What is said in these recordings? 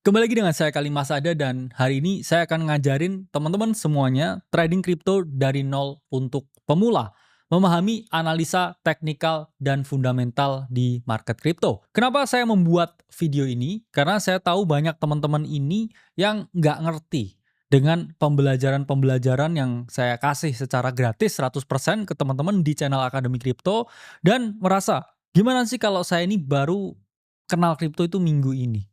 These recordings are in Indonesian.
Kembali lagi dengan saya Kali Mas Ada dan hari ini saya akan ngajarin teman-teman semuanya trading kripto dari nol untuk pemula. Memahami analisa teknikal dan fundamental di market kripto. Kenapa saya membuat video ini? Karena saya tahu banyak teman-teman ini yang nggak ngerti dengan pembelajaran-pembelajaran yang saya kasih secara gratis 100% ke teman-teman di channel Akademi Kripto dan merasa, gimana sih kalau saya ini baru kenal kripto itu minggu ini?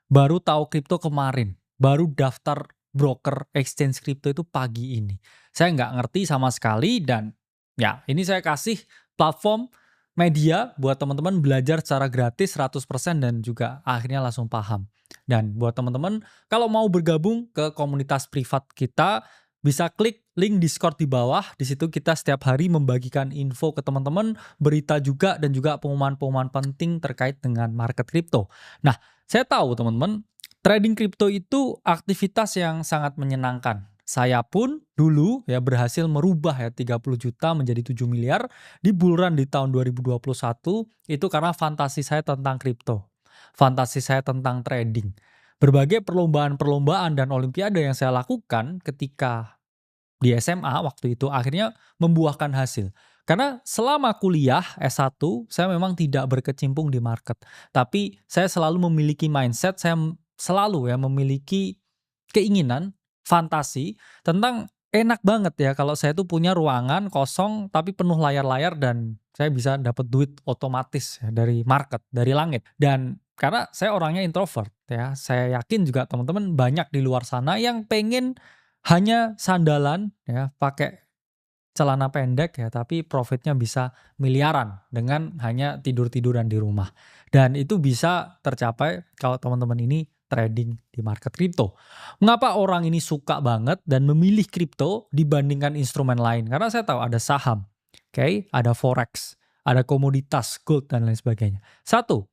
Baru tahu kripto kemarin, baru daftar broker exchange kripto itu pagi ini. Saya nggak ngerti sama sekali dan ya ini saya kasih platform media buat teman-teman belajar secara gratis 100% dan juga akhirnya langsung paham. Dan buat teman-teman kalau mau bergabung ke komunitas privat kita bisa klik link Discord di bawah. Di situ kita setiap hari membagikan info ke teman-teman, berita juga dan juga pengumuman-pengumuman penting terkait dengan market kripto. Nah, saya tahu teman-teman, trading kripto itu aktivitas yang sangat menyenangkan. Saya pun dulu ya berhasil merubah ya 30 juta menjadi 7 miliar di bull run di tahun 2021 itu karena fantasi saya tentang kripto. Fantasi saya tentang trading. Berbagai perlombaan-perlombaan dan olimpiade yang saya lakukan ketika di SMA waktu itu akhirnya membuahkan hasil. Karena selama kuliah S1 saya memang tidak berkecimpung di market. Tapi saya selalu memiliki mindset, saya selalu ya memiliki keinginan, fantasi tentang enak banget ya kalau saya tuh punya ruangan kosong tapi penuh layar-layar dan saya bisa dapat duit otomatis ya dari market, dari langit. Dan karena saya orangnya introvert ya, saya yakin juga teman-teman banyak di luar sana yang pengen hanya sandalan ya, pakai celana pendek ya, tapi profitnya bisa miliaran dengan hanya tidur-tiduran di rumah. Dan itu bisa tercapai kalau teman-teman ini trading di market kripto. Mengapa orang ini suka banget dan memilih kripto dibandingkan instrumen lain? Karena saya tahu ada saham, oke, ada forex, ada komoditas, gold dan lain sebagainya. Satu,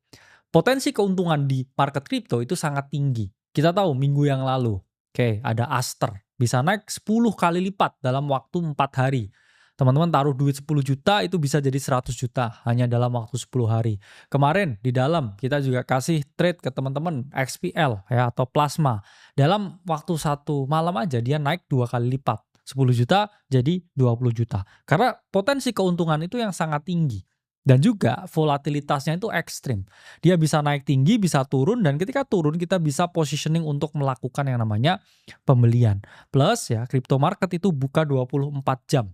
potensi keuntungan di market kripto itu sangat tinggi. Kita tahu minggu yang lalu, oke, ada Aster bisa naik 10 kali lipat dalam waktu 4 hari. Teman-teman taruh duit 10 juta itu bisa jadi 100 juta hanya dalam waktu 10 hari. Kemarin di dalam kita juga kasih trade ke teman-teman XPL ya atau plasma. Dalam waktu satu malam aja dia naik 2 kali lipat. 10 juta jadi 20 juta. Karena potensi keuntungan itu yang sangat tinggi. Dan juga volatilitasnya itu ekstrim. Dia bisa naik tinggi, bisa turun, dan ketika turun kita bisa positioning untuk melakukan yang namanya pembelian. Plus ya, crypto market itu buka 24 jam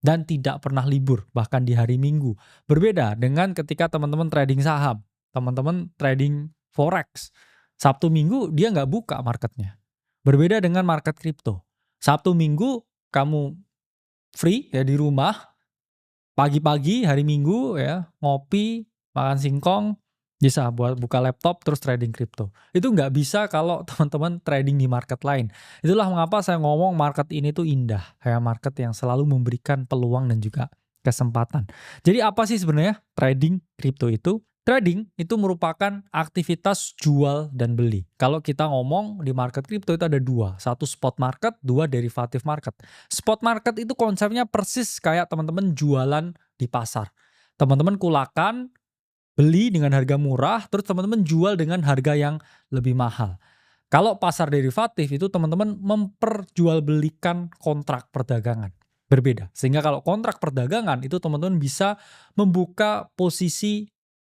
dan tidak pernah libur, bahkan di hari Minggu. Berbeda dengan ketika teman-teman trading saham, teman-teman trading forex. Sabtu Minggu dia nggak buka marketnya. Berbeda dengan market kripto. Sabtu Minggu kamu free ya di rumah, pagi-pagi hari Minggu ya, ngopi, makan singkong, bisa buat buka laptop terus trading kripto. Itu nggak bisa kalau teman-teman trading di market lain. Itulah mengapa saya ngomong market ini tuh indah. Kayak market yang selalu memberikan peluang dan juga kesempatan. Jadi apa sih sebenarnya trading kripto itu? Trading itu merupakan aktivitas jual dan beli. Kalau kita ngomong di market kripto itu ada dua. Satu spot market, dua derivative market. Spot market itu konsepnya persis kayak teman-teman jualan di pasar. Teman-teman kulakan, beli dengan harga murah, terus teman-teman jual dengan harga yang lebih mahal. Kalau pasar derivatif itu teman-teman memperjualbelikan kontrak perdagangan. Berbeda. Sehingga kalau kontrak perdagangan itu teman-teman bisa membuka posisi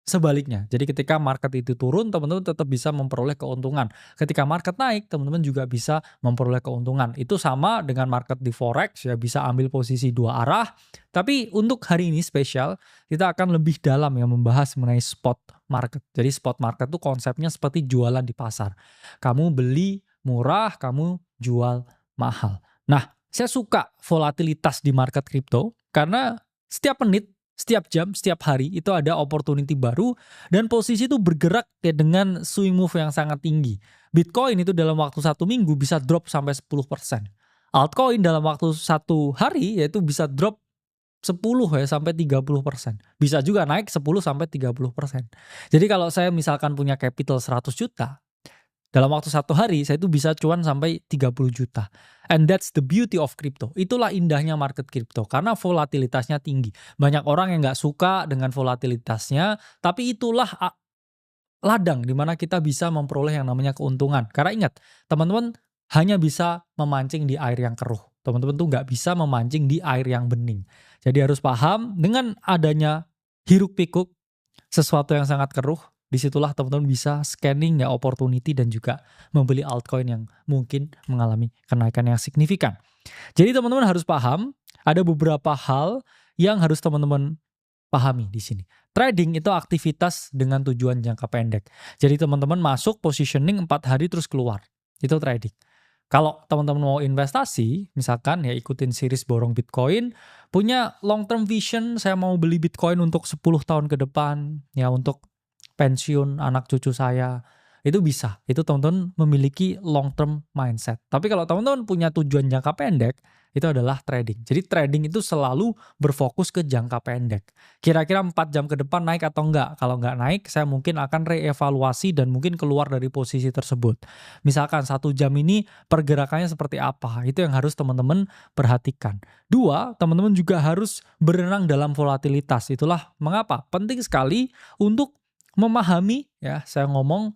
sebaliknya. Jadi ketika market itu turun, teman-teman tetap bisa memperoleh keuntungan. Ketika market naik, teman-teman juga bisa memperoleh keuntungan. Itu sama dengan market di forex, ya bisa ambil posisi dua arah. Tapi untuk hari ini spesial, kita akan lebih dalam ya membahas mengenai spot market. Jadi spot market itu konsepnya seperti jualan di pasar. Kamu beli murah, kamu jual mahal. Nah, saya suka volatilitas di market kripto karena setiap menit, setiap jam, setiap hari itu ada opportunity baru dan posisi itu bergerak ya dengan swing move yang sangat tinggi. Bitcoin itu dalam waktu 1 minggu bisa drop sampai 10%. Altcoin dalam waktu 1 hari yaitu bisa drop 10 ya sampai 30%. Bisa juga naik 10 sampai 30%. Jadi kalau saya misalkan punya capital 100 juta, dalam waktu 1 hari saya itu bisa cuan sampai 30 juta. And that's the beauty of crypto. Itulah indahnya market crypto karena volatilitasnya tinggi. Banyak orang yang nggak suka dengan volatilitasnya, tapi itulah ladang di mana kita bisa memperoleh yang namanya keuntungan. Karena ingat, teman-teman hanya bisa memancing di air yang keruh. Teman-teman tuh nggak bisa memancing di air yang bening. Jadi harus paham dengan adanya hiruk-pikuk sesuatu yang sangat keruh, disitulah teman-teman bisa scanning ya opportunity dan juga membeli altcoin yang mungkin mengalami kenaikan yang signifikan. Jadi teman-teman harus paham ada beberapa hal yang harus teman-teman pahami di sini. Trading itu aktivitas dengan tujuan jangka pendek. Jadi teman-teman masuk positioning 4 hari terus keluar. Itu trading. Kalau teman-teman mau investasi, misalkan ya ikutin series borong Bitcoin, punya long term vision, saya mau beli Bitcoin untuk 10 tahun ke depan, ya untuk pensiun anak cucu saya, itu bisa. Itu teman-teman memiliki long term mindset. Tapi kalau teman-teman punya tujuan jangka pendek, itu adalah trading. Jadi trading itu selalu berfokus ke jangka pendek. Kira-kira 4 jam ke depan naik atau enggak? Kalau enggak naik, saya mungkin akan reevaluasi dan mungkin keluar dari posisi tersebut. Misalkan 1 jam ini pergerakannya seperti apa? Itu yang harus teman-teman perhatikan. 2, teman-teman juga harus berenang dalam volatilitas. Itulah mengapa penting sekali untuk memahami ya, saya ngomong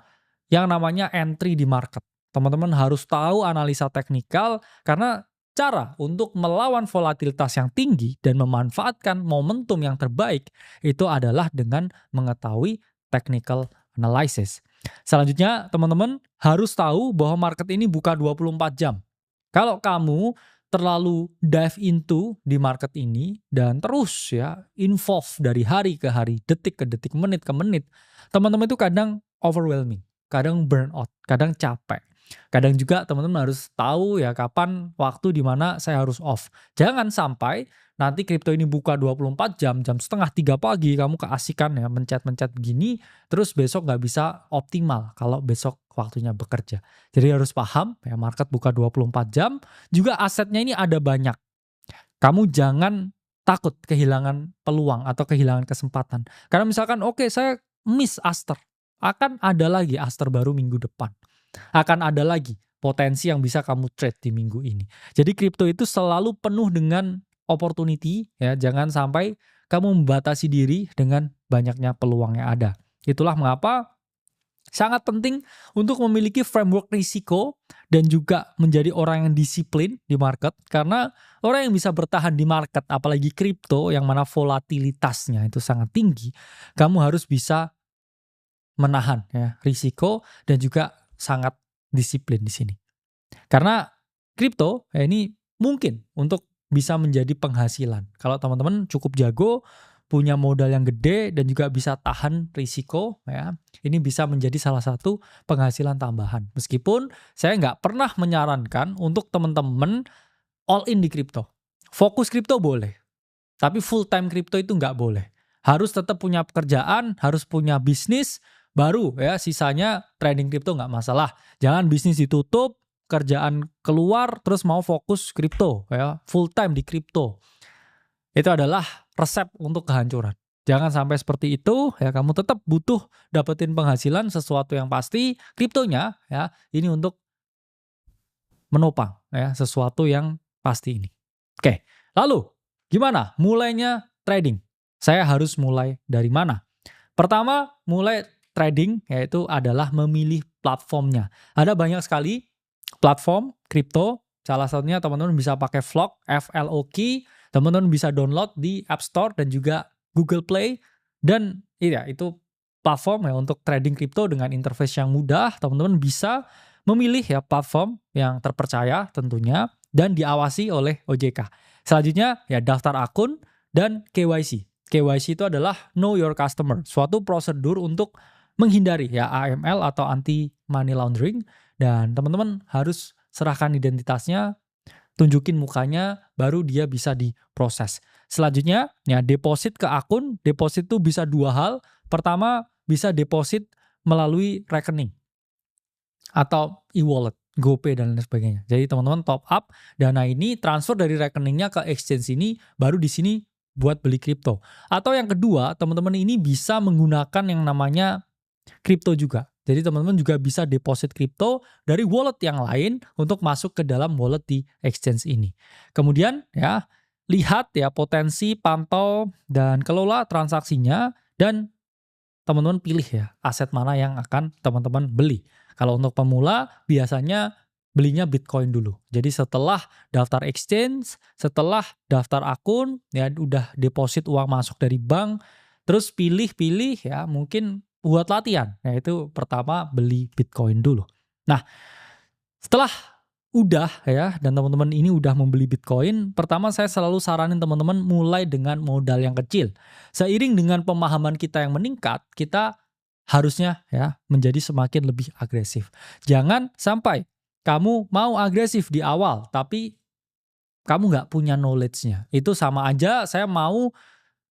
yang namanya entry di market. Teman-teman harus tahu analisa teknikal karena cara untuk melawan volatilitas yang tinggi dan memanfaatkan momentum yang terbaik itu adalah dengan mengetahui technical analysis. Selanjutnya, teman-teman harus tahu bahwa market ini buka 24 jam. Kalau kamu terlalu dive into di market ini dan terus ya involve dari hari ke hari, detik ke detik, menit ke menit, teman-teman itu kadang overwhelming, kadang burnout, kadang capek. Kadang juga teman-teman harus tahu ya kapan waktu di mana saya harus off. Jangan sampai nanti kripto ini buka 24 jam, jam setengah 3 pagi kamu keasikan ya mencet-mencet begini, terus besok nggak bisa optimal kalau besok waktunya bekerja. Jadi harus paham ya market buka 24 jam, juga asetnya ini ada banyak. Kamu jangan takut kehilangan peluang atau kehilangan kesempatan. Karena misalkan oke, saya miss Aster, akan ada lagi Aster baru minggu depan. Akan ada lagi potensi yang bisa kamu trade di minggu ini. Jadi kripto itu selalu penuh dengan opportunity ya, jangan sampai kamu membatasi diri dengan banyaknya peluang yang ada. Itulah mengapa sangat penting untuk memiliki framework risiko dan juga menjadi orang yang disiplin di market, karena orang yang bisa bertahan di market apalagi kripto yang mana volatilitasnya itu sangat tinggi, kamu harus bisa menahan ya risiko dan juga sangat disiplin di sini. Karena kripto ya ini mungkin untuk bisa menjadi penghasilan. Kalau teman-teman cukup jago, punya modal yang gede dan juga bisa tahan risiko ya, ini bisa menjadi salah satu penghasilan tambahan. Meskipun saya nggak pernah menyarankan untuk teman-teman all in di kripto. Fokus kripto boleh, tapi full time kripto itu nggak boleh. Harus tetap punya pekerjaan, harus punya bisnis, baru ya sisanya trading kripto nggak masalah. Jangan bisnis ditutup, kerjaan keluar, terus mau fokus kripto ya, full time di kripto. Itu adalah resep untuk kehancuran. Jangan sampai seperti itu ya, kamu tetap butuh dapetin penghasilan sesuatu yang pasti, kriptonya ya ini untuk menopang ya sesuatu yang pasti ini. Oke, lalu gimana mulainya trading? Saya harus mulai dari mana? Pertama, mulai trading yaitu adalah memilih platformnya. Ada banyak sekali platform kripto. Salah satunya teman-teman bisa pakai Flock, FLOK. Teman-teman bisa download di App Store dan juga Google Play. Dan iya, itu platform ya untuk trading kripto dengan interface yang mudah. Teman-teman bisa memilih ya platform yang terpercaya tentunya dan diawasi oleh OJK. Selanjutnya ya daftar akun dan KYC. KYC itu adalah Know Your Customer, suatu prosedur untuk menghindari ya AML atau anti money laundering, dan teman-teman harus serahkan identitasnya, tunjukin mukanya, baru dia bisa diproses. Selanjutnya ya deposit ke akun. Deposit itu bisa 2 hal. Pertama, bisa deposit melalui rekening atau e-wallet, GoPay dan lain sebagainya. Jadi teman-teman top up dana ini, transfer dari rekeningnya ke exchange ini, baru di sini buat beli kripto. Atau yang kedua, teman-teman ini bisa menggunakan yang namanya kripto juga. Jadi teman-teman juga bisa deposit kripto dari wallet yang lain untuk masuk ke dalam wallet di exchange ini. Kemudian ya, lihat ya potensi, pantau dan kelola transaksinya, dan teman-teman pilih ya aset mana yang akan teman-teman beli. Kalau untuk pemula biasanya belinya Bitcoin dulu. Jadi setelah daftar exchange, setelah daftar akun, ya udah deposit uang masuk dari bank, terus pilih-pilih ya mungkin buat latihan. Yaitu pertama beli Bitcoin dulu. Nah, setelah udah ya dan teman-teman ini udah membeli Bitcoin, pertama saya selalu saranin teman-teman mulai dengan modal yang kecil. Seiring dengan pemahaman kita yang meningkat, kita harusnya ya menjadi semakin lebih agresif. Jangan sampai kamu mau agresif di awal, tapi kamu nggak punya knowledge-nya. Itu sama aja saya mau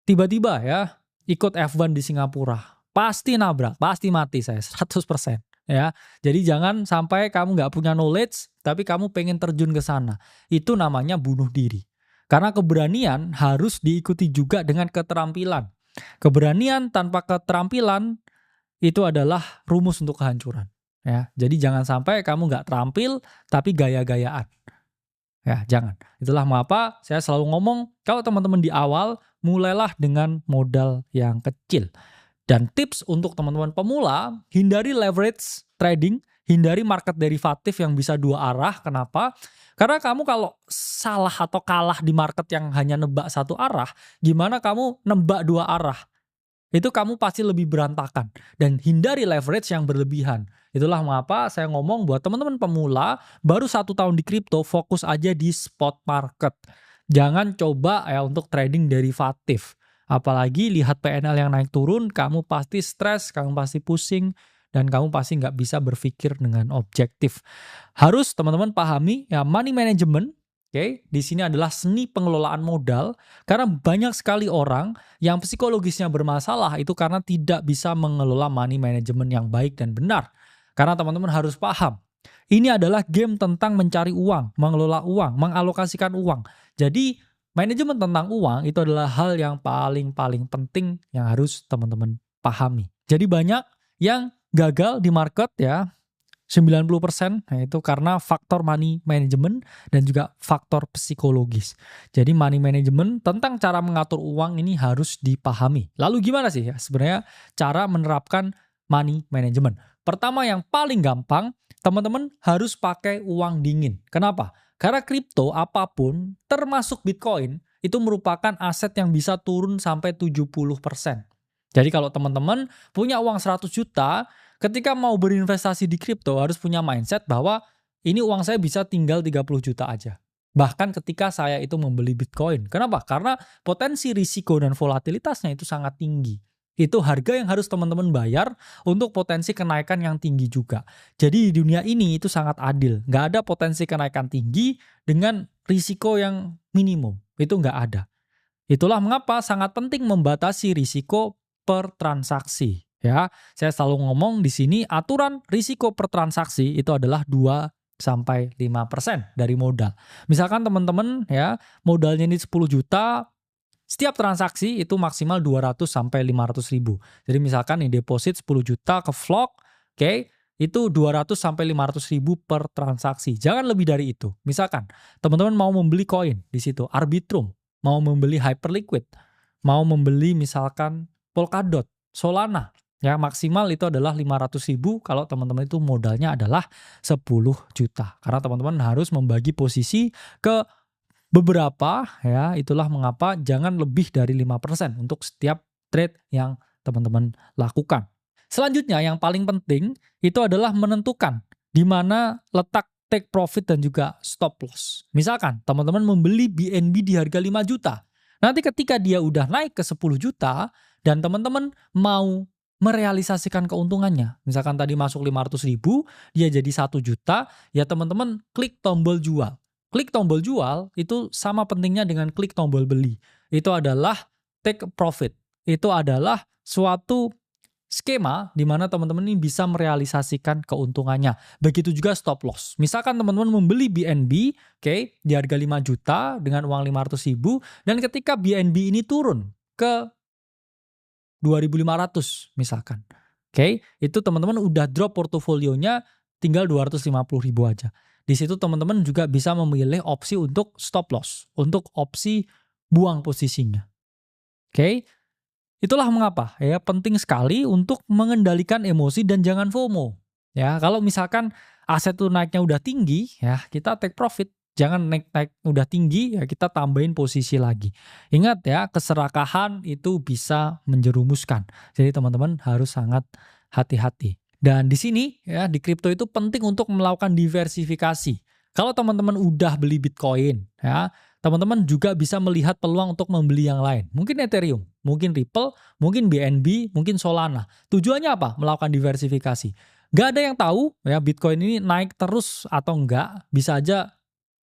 tiba-tiba ya ikut F1 di Singapura. Pasti nabrak, pasti mati saya 100%. Ya, jadi jangan sampai kamu nggak punya knowledge, tapi kamu pengen terjun ke sana. Itu namanya bunuh diri. Karena keberanian harus diikuti juga dengan keterampilan. Keberanian tanpa keterampilan itu adalah rumus untuk kehancuran. Ya, jadi jangan sampai kamu nggak terampil, tapi gaya-gayaan. Ya, jangan. Itulah mengapa saya selalu ngomong, kalau teman-teman di awal, mulailah dengan modal yang kecil. Dan tips untuk teman-teman pemula, hindari leverage trading, hindari market derivatif yang bisa dua arah. Kenapa? Karena kamu kalau salah atau kalah di market yang hanya nebak satu arah, gimana kamu nebak dua arah? Itu kamu pasti lebih berantakan. Dan hindari leverage yang berlebihan. Itulah mengapa saya ngomong buat teman-teman pemula, baru 1 tahun di kripto, fokus aja di spot market. Jangan coba ya untuk trading derivatif. Apalagi lihat PNL yang naik turun, kamu pasti stres, kamu pasti pusing, dan kamu pasti nggak bisa berpikir dengan objektif. Harus teman-teman pahami ya money management, oke? Di sini adalah seni pengelolaan modal, karena banyak sekali orang yang psikologisnya bermasalah itu karena tidak bisa mengelola money management yang baik dan benar. Karena teman-teman harus paham, ini adalah game tentang mencari uang, mengelola uang, mengalokasikan uang. Jadi manajemen tentang uang itu adalah hal yang paling penting yang harus teman-teman pahami. Jadi banyak yang gagal di market ya, 90% itu karena faktor money management dan juga faktor psikologis. Jadi money management tentang cara mengatur uang ini harus dipahami. Lalu gimana sih ya sebenarnya cara menerapkan money management? Pertama yang paling gampang, teman-teman harus pakai uang dingin. Kenapa? Karena kripto apapun, termasuk Bitcoin, itu merupakan aset yang bisa turun sampai 70%. Jadi kalau teman-teman punya uang 100 juta, ketika mau berinvestasi di kripto harus punya mindset bahwa ini uang saya bisa tinggal 30 juta aja. Bahkan ketika saya itu membeli Bitcoin. Kenapa? Karena potensi risiko dan volatilitasnya itu sangat tinggi. Itu harga yang harus teman-teman bayar untuk potensi kenaikan yang tinggi juga. Jadi di dunia ini itu sangat adil. Nggak ada potensi kenaikan tinggi dengan risiko yang minimum. Itu nggak ada. Itulah mengapa sangat penting membatasi risiko per transaksi. Ya, saya selalu ngomong di sini aturan risiko per transaksi itu adalah 2-5% dari modal. Misalkan teman-teman ya modalnya ini 10 juta, setiap transaksi itu maksimal 200-500 ribu. Jadi misalkan nih deposit 10 juta ke Flock, oke, itu 200-500 ribu per transaksi. Jangan lebih dari itu. Misalkan teman-teman mau membeli koin di situ, Arbitrum, mau membeli Hyperliquid, mau membeli misalkan Polkadot, Solana, ya maksimal itu adalah 500 ribu kalau teman-teman itu modalnya adalah 10 juta. Karena teman-teman harus membagi posisi ke beberapa ya, itulah mengapa jangan lebih dari 5% untuk setiap trade yang teman-teman lakukan. Selanjutnya yang paling penting itu adalah menentukan di mana letak take profit dan juga stop loss. Misalkan teman-teman membeli BNB di harga 5 juta. Nanti ketika dia udah naik ke 10 juta dan teman-teman mau merealisasikan keuntungannya. Misalkan tadi masuk 500 ribu, dia jadi 1 juta, ya teman-teman klik tombol jual. Klik tombol jual itu sama pentingnya dengan klik tombol beli. Itu adalah take profit. Itu adalah suatu skema di mana teman-teman ini bisa merealisasikan keuntungannya. Begitu juga stop loss. Misalkan teman-teman membeli BNB, oke, di harga 5 juta dengan uang 500 ribu, dan ketika BNB ini turun ke 2.500 misalkan. Oke, itu teman-teman udah drop portofolionya tinggal 250 ribu aja. Di situ teman-teman juga bisa memilih opsi untuk stop loss, untuk opsi buang posisinya. Oke. Itulah mengapa ya penting sekali untuk mengendalikan emosi dan jangan FOMO. Ya, kalau misalkan aset itu naiknya udah tinggi, ya kita take profit. Jangan naik-naik udah tinggi, ya kita tambahin posisi lagi. Ingat ya, keserakahan itu bisa menjerumuskan. Jadi teman-teman harus sangat hati-hati. Dan di sini ya di kripto itu penting untuk melakukan diversifikasi. Kalau teman-teman udah beli Bitcoin, ya teman-teman juga bisa melihat peluang untuk membeli yang lain. Mungkin Ethereum, mungkin Ripple, mungkin BNB, mungkin Solana. Tujuannya apa? Melakukan diversifikasi. Gak ada yang tahu ya Bitcoin ini naik terus atau enggak. Bisa aja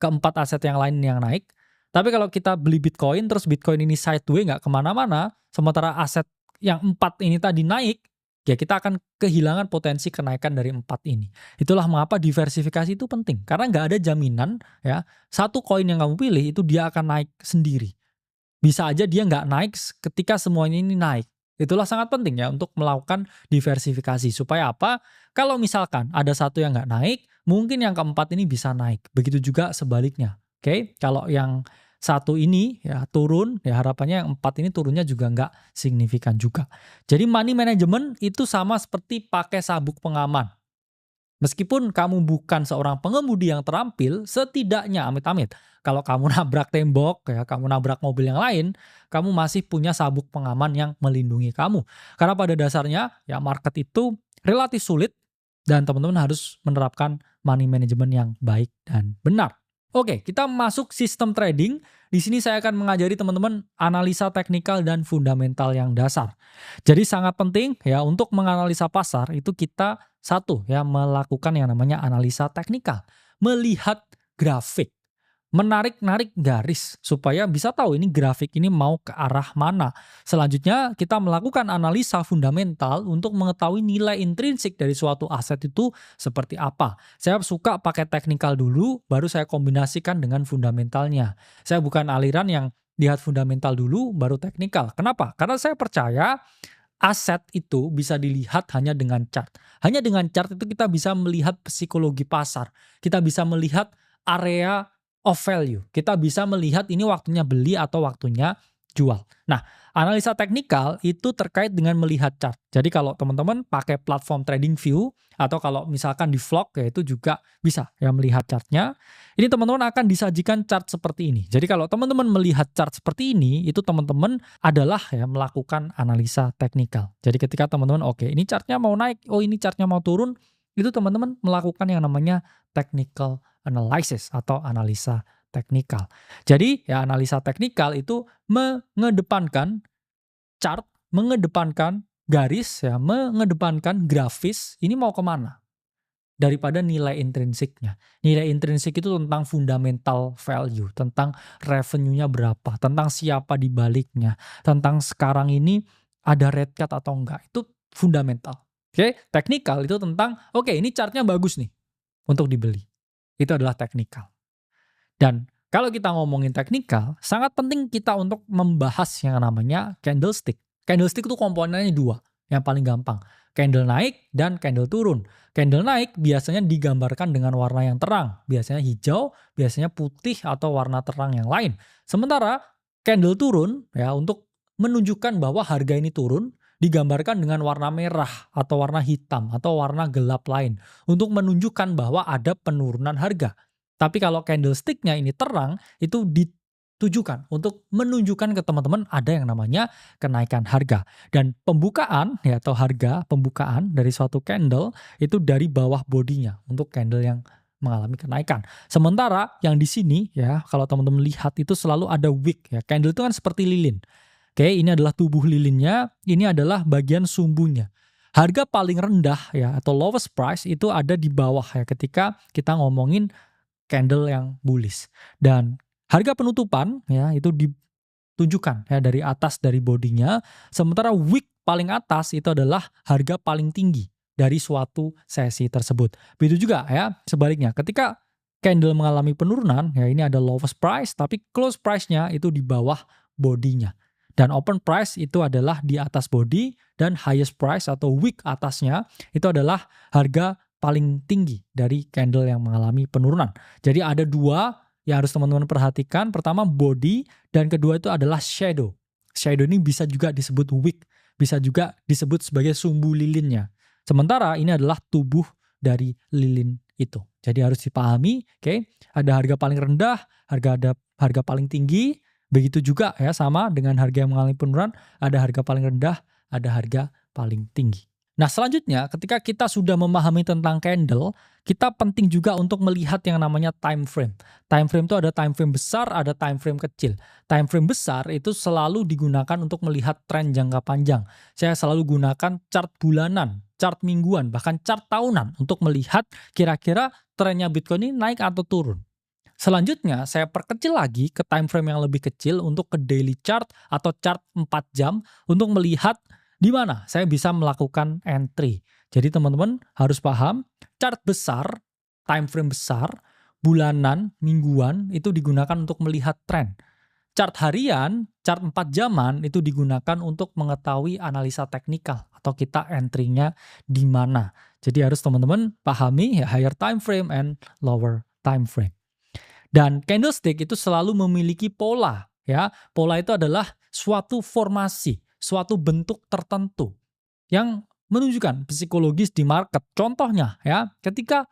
keempat aset yang lain yang naik. Tapi kalau kita beli Bitcoin, terus Bitcoin ini sideways nggak kemana-mana, sementara aset yang 4 ini tadi naik, ya kita akan kehilangan potensi kenaikan dari 4 ini. Itulah mengapa diversifikasi itu penting. Karena nggak ada jaminan ya satu koin yang kamu pilih itu dia akan naik sendiri. Bisa aja dia nggak naik ketika semuanya ini naik. Itulah sangat penting ya untuk melakukan diversifikasi. Supaya apa? Kalau misalkan ada satu yang nggak naik, mungkin yang keempat ini bisa naik. Begitu juga sebaliknya. Oke, kalau yang satu ini ya turun, ya harapannya yang empat ini turunnya juga nggak signifikan juga. Jadi money management itu sama seperti pakai sabuk pengaman. Meskipun kamu bukan seorang pengemudi yang terampil, setidaknya amit-amit, kalau kamu nabrak tembok, ya kamu nabrak mobil yang lain, kamu masih punya sabuk pengaman yang melindungi kamu. Karena pada dasarnya, ya market itu relatif sulit dan teman-teman harus menerapkan money management yang baik dan benar. Oke, kita masuk sistem trading. Di sini saya akan mengajari teman-teman analisa teknikal dan fundamental yang dasar. Jadi sangat penting ya untuk menganalisa pasar itu kita satu ya melakukan yang namanya analisa teknikal, melihat grafik, menarik-narik garis supaya bisa tahu ini grafik ini mau ke arah mana. Selanjutnya kita melakukan analisa fundamental untuk mengetahui nilai intrinsik dari suatu aset itu seperti apa. Saya suka pakai teknikal dulu, baru saya kombinasikan dengan fundamentalnya. Saya bukan aliran yang lihat fundamental dulu, baru teknikal. Kenapa? Karena saya percaya aset itu bisa dilihat hanya dengan chart. Hanya dengan chart itu kita bisa melihat psikologi pasar. Kita bisa melihat area of value. Kita bisa melihat ini waktunya beli atau waktunya jual. Nah, analisa teknikal itu terkait dengan melihat chart. Jadi kalau teman-teman pakai platform TradingView atau kalau misalkan di vlog ya itu juga bisa ya melihat chartnya. Ini teman-teman akan disajikan chart seperti ini. Jadi kalau teman-teman melihat chart seperti ini, itu teman-teman adalah ya melakukan analisa teknikal. Jadi ketika teman-teman oke, ini chartnya mau naik, oh ini chartnya mau turun, itu teman-teman melakukan yang namanya technical analysis atau analisa teknikal. Jadi ya analisa teknikal itu mengedepankan chart, mengedepankan garis, ya mengedepankan grafis, ini mau kemana? Daripada nilai intrinsiknya. Nilai intrinsik itu tentang fundamental value, tentang revenue-nya berapa, tentang siapa di baliknya, tentang sekarang ini ada red cat atau enggak. Itu fundamental. Oke, teknikal itu tentang oke, ini chartnya bagus nih untuk dibeli. Itu adalah teknikal. Dan kalau kita ngomongin teknikal, sangat penting kita untuk membahas yang namanya candlestick. Candlestick itu komponennya dua, yang paling gampang. Candle naik dan candle turun. Candle naik biasanya digambarkan dengan warna yang terang. Biasanya hijau, biasanya putih atau warna terang yang lain. Sementara candle turun ya untuk menunjukkan bahwa harga ini turun, digambarkan dengan warna merah atau warna hitam atau warna gelap lain untuk menunjukkan bahwa ada penurunan harga. Tapi kalau candlestick-nya ini terang, itu ditujukan untuk menunjukkan ke teman-teman ada yang namanya kenaikan harga. Dan pembukaan ya atau harga pembukaan dari suatu candle itu dari bawah bodinya untuk candle yang mengalami kenaikan. Sementara yang di sini ya kalau teman-teman lihat itu selalu ada wick ya. Candle itu kan seperti lilin. Oke, ini adalah tubuh lilinnya, ini adalah bagian sumbunya. Harga paling rendah ya atau lowest price itu ada di bawah ya ketika kita ngomongin candle yang bullish. Dan harga penutupan ya itu ditunjukkan ya dari atas dari bodinya, sementara wick paling atas itu adalah harga paling tinggi dari suatu sesi tersebut. Begitu juga ya sebaliknya, ketika candle mengalami penurunan ya ini ada lowest price tapi close price-nya itu di bawah bodinya. Dan open price itu adalah di atas body dan highest price atau wick atasnya itu adalah harga paling tinggi dari candle yang mengalami penurunan. Jadi ada dua yang harus teman-teman perhatikan. Pertama body dan kedua itu adalah shadow. Shadow ini bisa juga disebut wick. bisa juga disebut sebagai sumbu lilinnya. Sementara ini adalah tubuh dari lilin itu. Jadi harus dipahami, oke, ada harga paling rendah, ada harga paling tinggi, begitu juga ya sama dengan harga yang mengalami penurunan, ada harga paling rendah, ada harga paling tinggi. Nah, selanjutnya ketika kita sudah memahami tentang candle, kita penting juga untuk melihat yang namanya time frame. Time frame itu ada time frame besar, ada time frame kecil. Time frame besar itu selalu digunakan untuk melihat tren jangka panjang. Saya selalu gunakan chart bulanan, chart mingguan, bahkan chart tahunan untuk melihat kira-kira trennya Bitcoin ini naik atau turun. Selanjutnya, saya perkecil lagi ke time frame yang lebih kecil untuk ke daily chart atau chart 4 jam untuk melihat di mana saya bisa melakukan entry. Jadi teman-teman harus paham, chart besar, time frame besar, bulanan, mingguan itu digunakan untuk melihat tren. Chart harian, chart 4 jaman itu digunakan untuk mengetahui analisa teknikal atau kita entry-nya di mana. Jadi harus teman-teman pahami ya, higher time frame and lower time frame. Dan candlestick itu selalu memiliki pola ya. Pola itu adalah suatu formasi, suatu bentuk tertentu yang menunjukkan psikologis di market. Contohnya ya, ketika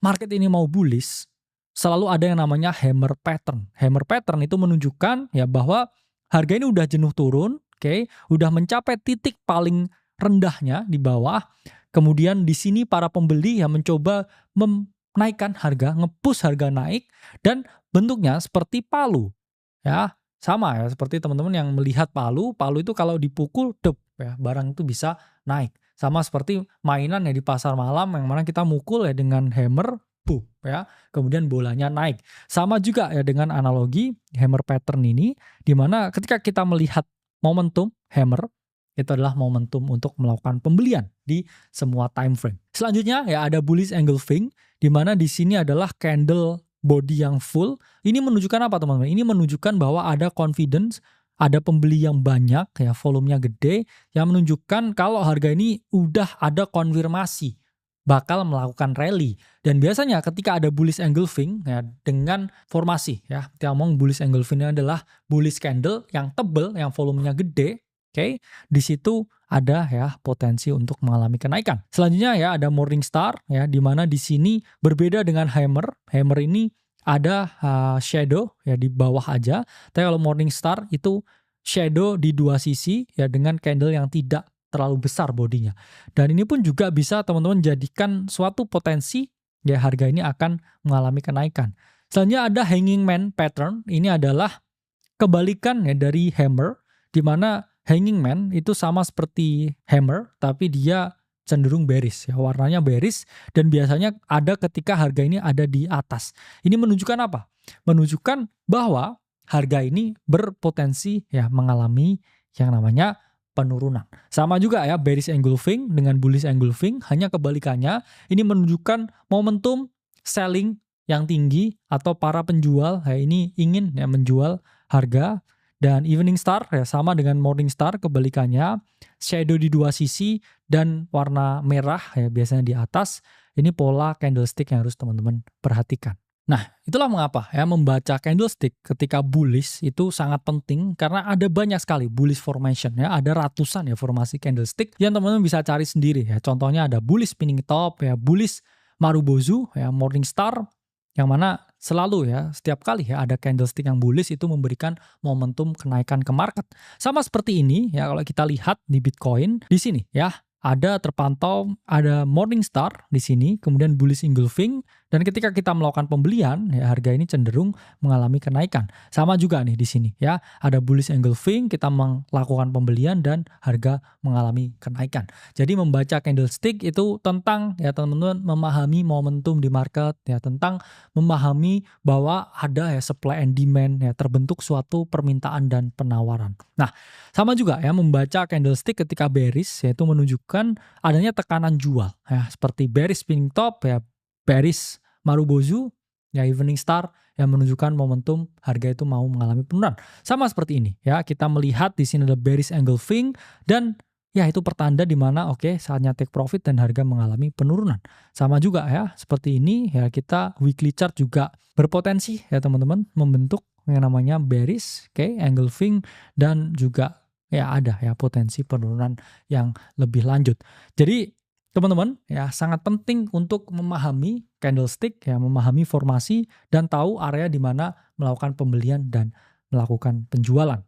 market ini mau bullish, selalu ada yang namanya hammer pattern. Hammer pattern itu menunjukkan ya bahwa harga ini udah jenuh turun, oke, udah mencapai titik paling rendahnya di bawah. Kemudian di sini para pembeli yang mencoba menaikkan harga, nge-push harga naik dan bentuknya seperti palu. Ya, sama ya seperti teman-teman yang melihat palu itu kalau dipukul dep ya, barang itu bisa naik. Sama seperti mainan ya di pasar malam yang mana kita mukul ya dengan hammer, boom ya, kemudian bolanya naik. Sama juga ya dengan analogi hammer pattern ini, di mana ketika kita melihat momentum hammer, itu adalah momentum untuk melakukan pembelian di semua time frame. Selanjutnya ya ada bullish engulfing, di mana di sini adalah candle body yang full. Ini menunjukkan apa teman-teman? Ini menunjukkan bahwa ada confidence, ada pembeli yang banyak ya, volumenya gede, yang menunjukkan kalau harga ini udah ada konfirmasi bakal melakukan rally. Dan biasanya ketika ada bullish engulfing ya, dengan formasi ya, kita ngomong bullish engulfing ini adalah bullish candle yang tebal, yang volumenya gede. Oke, di situ ada ya potensi untuk mengalami kenaikan. Selanjutnya ya ada Morningstar ya, di mana di sini berbeda dengan hammer. Hammer ini ada shadow ya di bawah aja. Tapi kalau Morningstar itu shadow di dua sisi ya dengan candle yang tidak terlalu besar bodinya. Dan ini pun juga bisa teman-teman jadikan suatu potensi ya harga ini akan mengalami kenaikan. Selanjutnya ada hanging man pattern. Ini adalah kebalikan ya dari hammer, di mana hanging man itu sama seperti hammer, tapi dia cenderung bearish ya, warnanya bearish dan biasanya ada ketika harga ini ada di atas. Ini menunjukkan apa? Menunjukkan bahwa harga ini berpotensi ya mengalami yang namanya penurunan. Sama juga ya bearish engulfing dengan bullish engulfing, hanya kebalikannya. Ini menunjukkan momentum selling yang tinggi atau para penjual ya ini ingin ya menjual harga. Dan evening star ya sama dengan morning star, kebalikannya shadow di dua sisi dan warna merah ya biasanya di atas. Ini pola candlestick yang harus teman-teman perhatikan. Nah, itulah mengapa ya membaca candlestick ketika bullish itu sangat penting, karena ada banyak sekali bullish formation ya, ada ratusan ya formasi candlestick yang teman-teman bisa cari sendiri ya. Contohnya ada bullish spinning top ya, bullish Marubozu ya, morning star, yang mana selalu ya setiap kali ya ada candlestick yang bullish itu memberikan momentum kenaikan ke market. Sama seperti ini ya kalau kita lihat di Bitcoin di sini ya ada terpantau ada Morningstar di sini, kemudian bullish engulfing, dan ketika kita melakukan pembelian ya harga ini cenderung mengalami kenaikan. Sama juga nih di sini ya, ada bullish engulfing, kita melakukan pembelian dan harga mengalami kenaikan. Jadi membaca candlestick itu tentang ya teman-teman memahami momentum di market ya, tentang memahami bahwa ada ya supply and demand ya, terbentuk suatu permintaan dan penawaran. Nah, sama juga ya membaca candlestick ketika bearish yaitu menunjukkan adanya tekanan jual ya, seperti bearish spinning top ya, bearish Marubozu ya, evening star yang menunjukkan momentum harga itu mau mengalami penurunan. Sama seperti ini ya, kita melihat di sini ada bearish engulfing dan ya itu pertanda di mana oke, saatnya take profit dan harga mengalami penurunan. Sama juga ya seperti ini ya, kita weekly chart juga berpotensi ya teman-teman membentuk yang namanya bearish, engulfing dan juga ya ada ya potensi penurunan yang lebih lanjut. Jadi teman-teman ya sangat penting untuk memahami candlestick ya, memahami formasi dan tahu area di mana melakukan pembelian dan melakukan penjualan.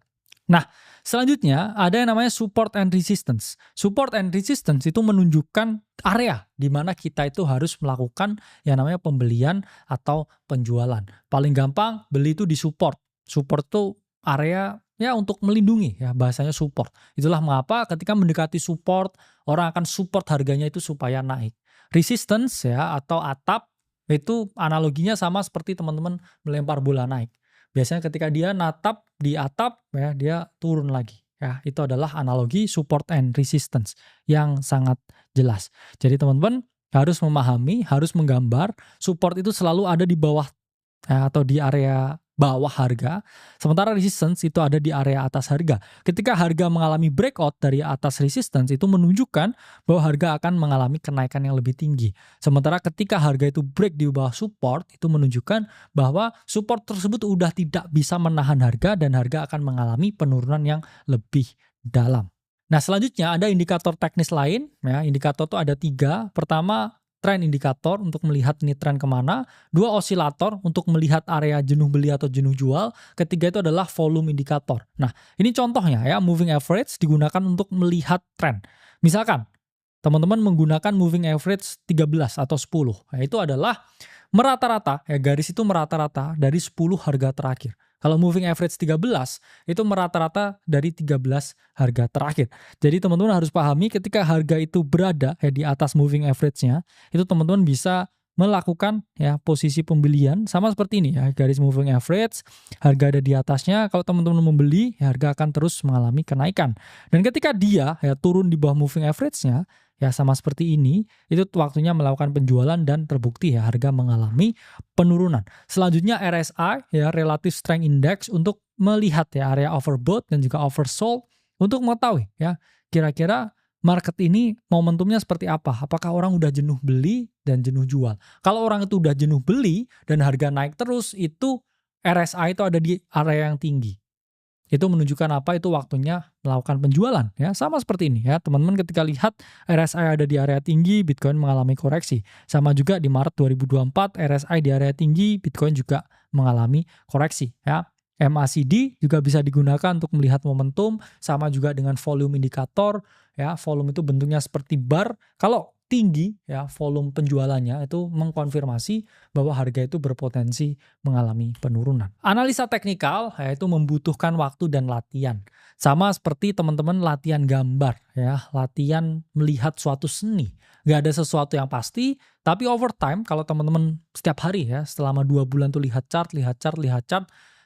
Nah, selanjutnya ada yang namanya support and resistance. Support and resistance itu menunjukkan area di mana kita itu harus melakukan yang namanya pembelian atau penjualan. Paling gampang beli itu di support. Support itu area ya untuk melindungi ya, bahasanya support. Itulah mengapa ketika mendekati support, orang akan support harganya itu supaya naik. Resistance ya atau atap itu analoginya sama seperti teman-teman melempar bola naik. Biasanya ketika dia natap di atap ya dia turun lagi. Ya, itu adalah analogi support and resistance yang sangat jelas. Jadi teman-teman harus memahami, harus menggambar support itu selalu ada di bawah atau di area bawah harga, sementara resistance itu ada di area atas harga. Ketika harga mengalami breakout dari atas resistance itu menunjukkan bahwa harga akan mengalami kenaikan yang lebih tinggi. Sementara ketika harga itu break di bawah support itu menunjukkan bahwa support tersebut udah tidak bisa menahan harga dan harga akan mengalami penurunan yang lebih dalam. Nah selanjutnya ada indikator teknis lain, ya indikator itu ada 3. Pertama, tren indikator untuk melihat ini tren kemana, 2 osilator untuk melihat area jenuh beli atau jenuh jual, ketiga itu adalah volume indikator. Nah ini contohnya ya, moving average digunakan untuk melihat tren. Misalkan teman-teman menggunakan moving average 13 atau 10, nah, itu adalah merata-rata, ya garis itu merata-rata dari 10 harga terakhir. Kalau moving average 13, itu merata-rata dari 13 harga terakhir. Jadi teman-teman harus pahami ketika harga itu berada ya di atas moving average-nya, itu teman-teman bisa melakukan ya posisi pembelian sama seperti ini ya, garis moving average, harga ada di atasnya, kalau teman-teman membeli, ya harga akan terus mengalami kenaikan. Dan ketika dia ya turun di bawah moving average-nya, ya sama seperti ini, itu waktunya melakukan penjualan dan terbukti ya harga mengalami penurunan. Selanjutnya RSI ya Relative Strength Index untuk melihat ya area overbought dan juga oversold untuk mengetahui ya kira-kira market ini momentumnya seperti apa. Apakah orang udah jenuh beli dan jenuh jual. Kalau orang itu udah jenuh beli dan harga naik terus, itu RSI itu ada di area yang tinggi. Itu menunjukkan apa? Itu waktunya melakukan penjualan ya, sama seperti ini ya teman-teman. Ketika lihat RSI ada di area tinggi, Bitcoin mengalami koreksi. Sama juga di Maret 2024 RSI di area tinggi, Bitcoin juga mengalami koreksi ya. MACD juga bisa digunakan untuk melihat momentum, sama juga dengan volume indikator ya. Volume itu bentuknya seperti bar. Kalau tinggi ya volume penjualannya itu mengkonfirmasi bahwa harga itu berpotensi mengalami penurunan. Analisa teknikal yaitu membutuhkan waktu dan latihan. Sama seperti teman-teman latihan gambar ya, latihan melihat suatu seni. Gak ada sesuatu yang pasti, tapi over time kalau teman-teman setiap hari ya selama 2 bulan tuh lihat chart,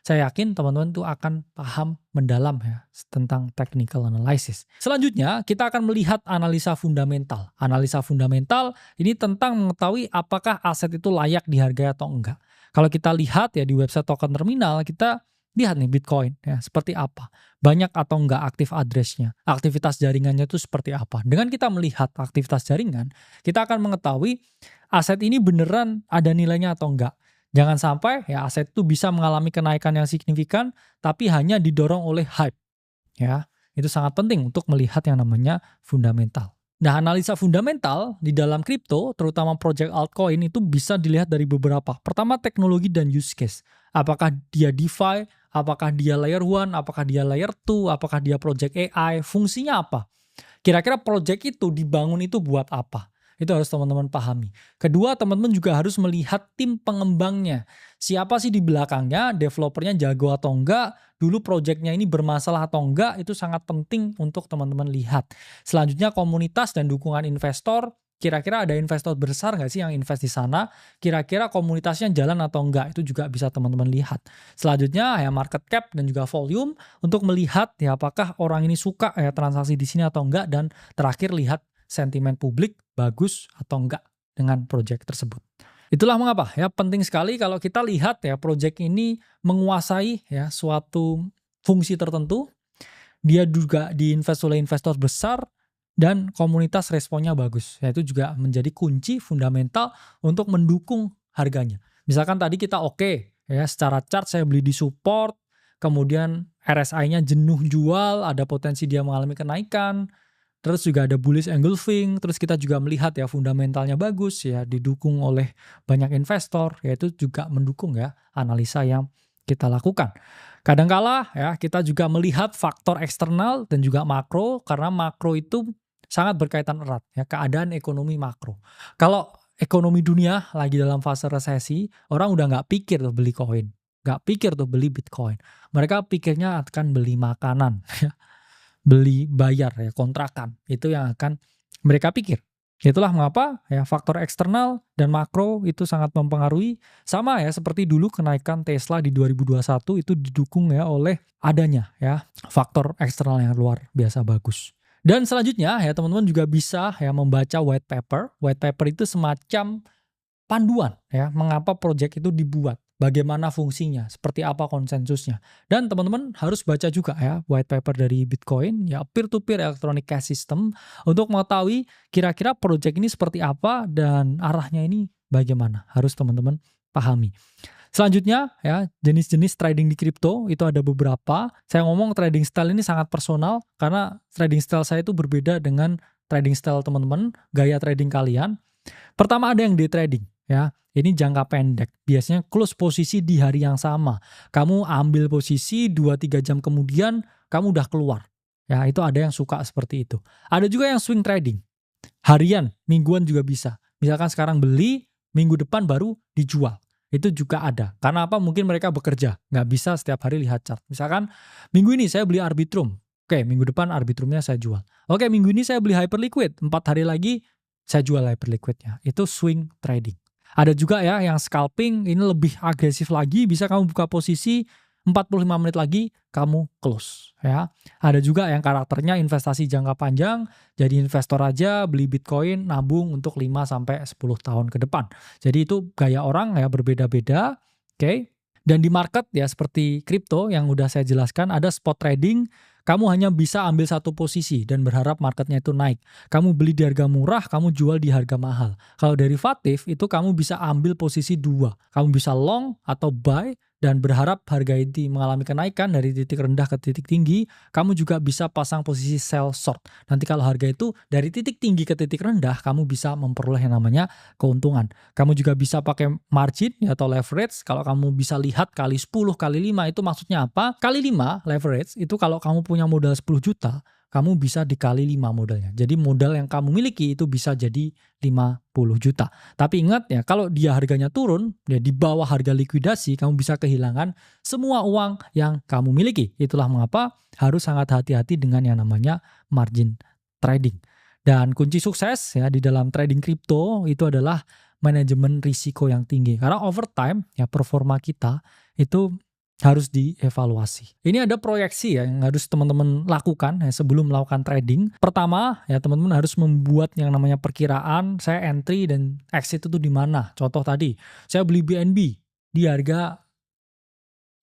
saya yakin teman-teman tuh akan paham mendalam ya tentang technical analysis. Selanjutnya kita akan melihat analisa fundamental. Analisa fundamental ini tentang mengetahui apakah aset itu layak dihargai atau enggak. Kalau kita lihat ya di website token terminal, kita lihat nih Bitcoin ya seperti apa. Banyak atau enggak aktif address-nya. Aktivitas jaringannya itu seperti apa. Dengan kita melihat aktivitas jaringan, kita akan mengetahui aset ini beneran ada nilainya atau enggak. Jangan sampai ya aset itu bisa mengalami kenaikan yang signifikan tapi hanya didorong oleh hype. Ya, itu sangat penting untuk melihat yang namanya fundamental. Nah, analisa fundamental di dalam kripto, terutama project altcoin itu bisa dilihat dari beberapa. Pertama, teknologi dan use case. Apakah dia DeFi, apakah dia layer 1, apakah dia layer 2, apakah dia project AI, fungsinya apa? Kira-kira project itu dibangun itu buat apa? Itu harus teman-teman pahami. Kedua, teman-teman juga harus melihat tim pengembangnya. Siapa sih di belakangnya, developernya jago atau enggak, dulu projectnya ini bermasalah atau enggak, itu sangat penting untuk teman-teman lihat. Selanjutnya komunitas dan dukungan investor. Kira-kira ada investor besar nggak sih yang invest di sana? Kira-kira komunitasnya jalan atau enggak? Itu juga bisa teman-teman lihat. Selanjutnya ya market cap dan juga volume untuk melihat ya apakah orang ini suka ya transaksi di sini atau enggak. Dan terakhir lihat sentimen publik bagus atau enggak dengan proyek tersebut. Itulah mengapa ya penting sekali kalau kita lihat ya proyek ini menguasai ya suatu fungsi tertentu, dia juga diinvest oleh investor besar dan komunitas responnya bagus. Ya, itu juga menjadi kunci fundamental untuk mendukung harganya. Misalkan tadi kita oke ya secara chart saya beli di support, kemudian RSI-nya jenuh jual, ada potensi dia mengalami kenaikan. Terus juga ada bullish engulfing, terus kita juga melihat ya fundamentalnya bagus ya, didukung oleh banyak investor, ya itu juga mendukung ya analisa yang kita lakukan. Kadangkala ya kita juga melihat faktor eksternal dan juga makro, karena makro itu sangat berkaitan erat ya, keadaan ekonomi makro. Kalau ekonomi dunia lagi dalam fase resesi, orang udah nggak pikir tuh beli koin, nggak pikir tuh beli Bitcoin. Mereka pikirnya akan beli makanan, beli bayar ya, kontrakan. Itu yang akan mereka pikir. Itulah mengapa ya faktor eksternal dan makro itu sangat mempengaruhi. Sama ya seperti dulu kenaikan Tesla di 2021 itu didukung ya oleh adanya ya faktor eksternal yang luar biasa bagus. Dan selanjutnya ya teman-teman juga bisa ya membaca white paper. White paper itu semacam panduan ya mengapa project itu dibuat, bagaimana fungsinya, seperti apa konsensusnya. Dan teman-teman harus baca juga ya white paper dari Bitcoin ya, peer-to-peer electronic cash system, untuk mengetahui kira-kira project ini seperti apa dan arahnya ini bagaimana, harus teman-teman pahami. Selanjutnya ya, jenis-jenis trading di kripto itu ada beberapa. Saya ngomong trading style ini sangat personal karena trading style saya itu berbeda dengan trading style teman-teman, gaya trading kalian. Pertama ada yang day trading ya. Ini jangka pendek. Biasanya close posisi di hari yang sama. Kamu ambil posisi 2-3 jam kemudian kamu udah keluar. Ya, itu ada yang suka seperti itu. Ada juga yang swing trading. Harian, mingguan juga bisa. Misalkan sekarang beli, minggu depan baru dijual. Itu juga ada. Karena apa? Mungkin mereka bekerja. Nggak bisa setiap hari lihat chart. Misalkan minggu ini saya beli Arbitrum. Oke, minggu depan Arbitrumnya saya jual. Oke, minggu ini saya beli Hyperliquid. 4 hari lagi saya jual Hyperliquidnya. Itu swing trading. Ada juga ya yang scalping, ini lebih agresif lagi, bisa kamu buka posisi 45 menit lagi kamu close ya. Ada juga yang karakternya investasi jangka panjang, jadi investor aja beli Bitcoin nabung untuk 5 sampai 10 tahun ke depan. Jadi itu gaya orang ya berbeda-beda, oke. Dan di market ya seperti kripto yang udah saya jelaskan, ada spot trading. Kamu hanya bisa ambil satu posisi dan berharap marketnya itu naik. Kamu beli di harga murah, kamu jual di harga mahal. Kalau derivatif itu kamu bisa ambil posisi 2. Kamu bisa long atau buy dan berharap harga ini mengalami kenaikan dari titik rendah ke titik tinggi. Kamu juga bisa pasang posisi sell short. Nanti kalau harga itu dari titik tinggi ke titik rendah, kamu bisa memperoleh yang namanya keuntungan. Kamu juga bisa pakai margin atau leverage. Kalau kamu bisa lihat kali 10, kali 5 itu maksudnya apa? Kali 5 leverage itu kalau kamu punya modal 10 juta, kamu bisa dikali 5 modalnya. Jadi modal yang kamu miliki itu bisa jadi 50 juta. Tapi ingat ya, kalau dia harganya turun, ya di bawah harga likuidasi, kamu bisa kehilangan semua uang yang kamu miliki. Itulah mengapa harus sangat hati-hati dengan yang namanya margin trading. Dan kunci sukses ya di dalam trading kripto itu adalah manajemen risiko yang tinggi. Karena over time ya performa kita itu harus dievaluasi. Ini ada proyeksi ya yang harus teman-teman lakukan ya sebelum melakukan trading. Pertama ya teman-teman harus membuat yang namanya perkiraan, saya entry dan exit itu di mana. Contoh tadi, saya beli BNB di harga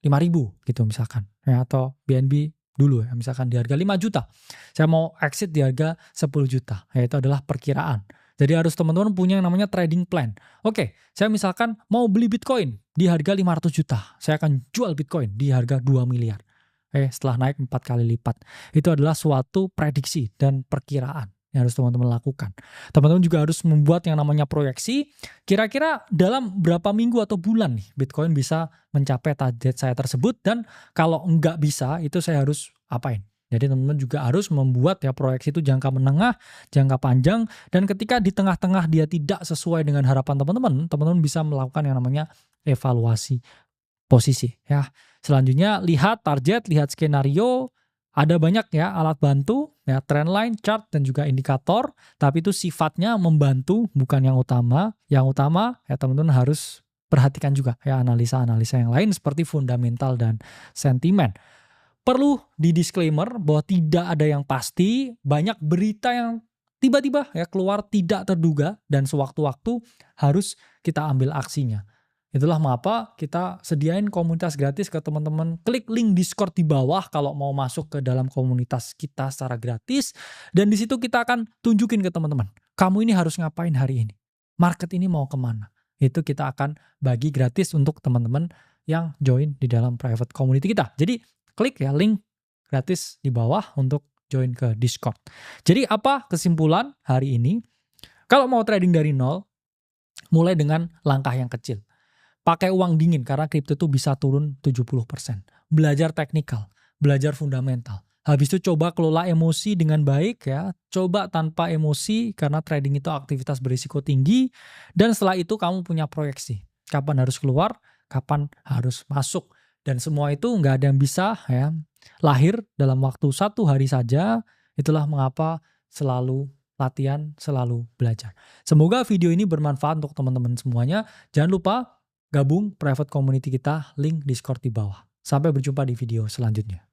5.000 gitu misalkan. Ya, atau BNB dulu ya misalkan di harga 5 juta. Saya mau exit di harga 10 juta. Ya, itu adalah perkiraan. Jadi harus teman-teman punya yang namanya trading plan. Oke, saya misalkan mau beli Bitcoin di harga 500 juta. Saya akan jual Bitcoin di harga 2 miliar. Setelah naik 4 kali lipat. Itu adalah suatu prediksi dan perkiraan yang harus teman-teman lakukan. Teman-teman juga harus membuat yang namanya proyeksi. Kira-kira dalam berapa minggu atau bulan nih Bitcoin bisa mencapai target saya tersebut. Dan kalau enggak bisa, itu saya harus apain? Jadi teman-teman juga harus membuat ya proyeksi itu jangka menengah, jangka panjang, dan ketika di tengah-tengah dia tidak sesuai dengan harapan teman-teman, teman-teman bisa melakukan yang namanya evaluasi posisi ya. Selanjutnya lihat target, lihat skenario, ada banyak ya alat bantu ya, trendline, chart dan juga indikator, tapi itu sifatnya membantu bukan yang utama. Yang utama ya teman-teman harus perhatikan juga ya analisa-analisa yang lain seperti fundamental dan sentimen. Perlu di disclaimer bahwa tidak ada yang pasti, banyak berita yang tiba-tiba ya keluar tidak terduga dan sewaktu-waktu harus kita ambil aksinya. Itulah mengapa kita sediain komunitas gratis ke teman-teman. Klik link Discord di bawah kalau mau masuk ke dalam komunitas kita secara gratis, dan di situ kita akan tunjukin ke teman-teman, kamu ini harus ngapain hari ini, market ini mau kemana. Itu kita akan bagi gratis untuk teman-teman yang join di dalam private community kita. Jadi klik ya link gratis di bawah untuk join ke Discord. Jadi apa kesimpulan hari ini? Kalau mau trading dari nol, mulai dengan langkah yang kecil. Pakai uang dingin karena kripto itu bisa turun 70%. Belajar teknikal, belajar fundamental. Habis itu coba kelola emosi dengan baik ya. Coba tanpa emosi karena trading itu aktivitas berisiko tinggi. Dan setelah itu kamu punya proyeksi. Kapan harus keluar, kapan harus masuk. Dan semua itu nggak ada yang bisa ya lahir dalam waktu 1 hari saja. Itulah mengapa selalu latihan, selalu belajar. Semoga video ini bermanfaat untuk teman-teman semuanya. Jangan lupa gabung private community kita, link Discord di bawah. Sampai berjumpa di video selanjutnya.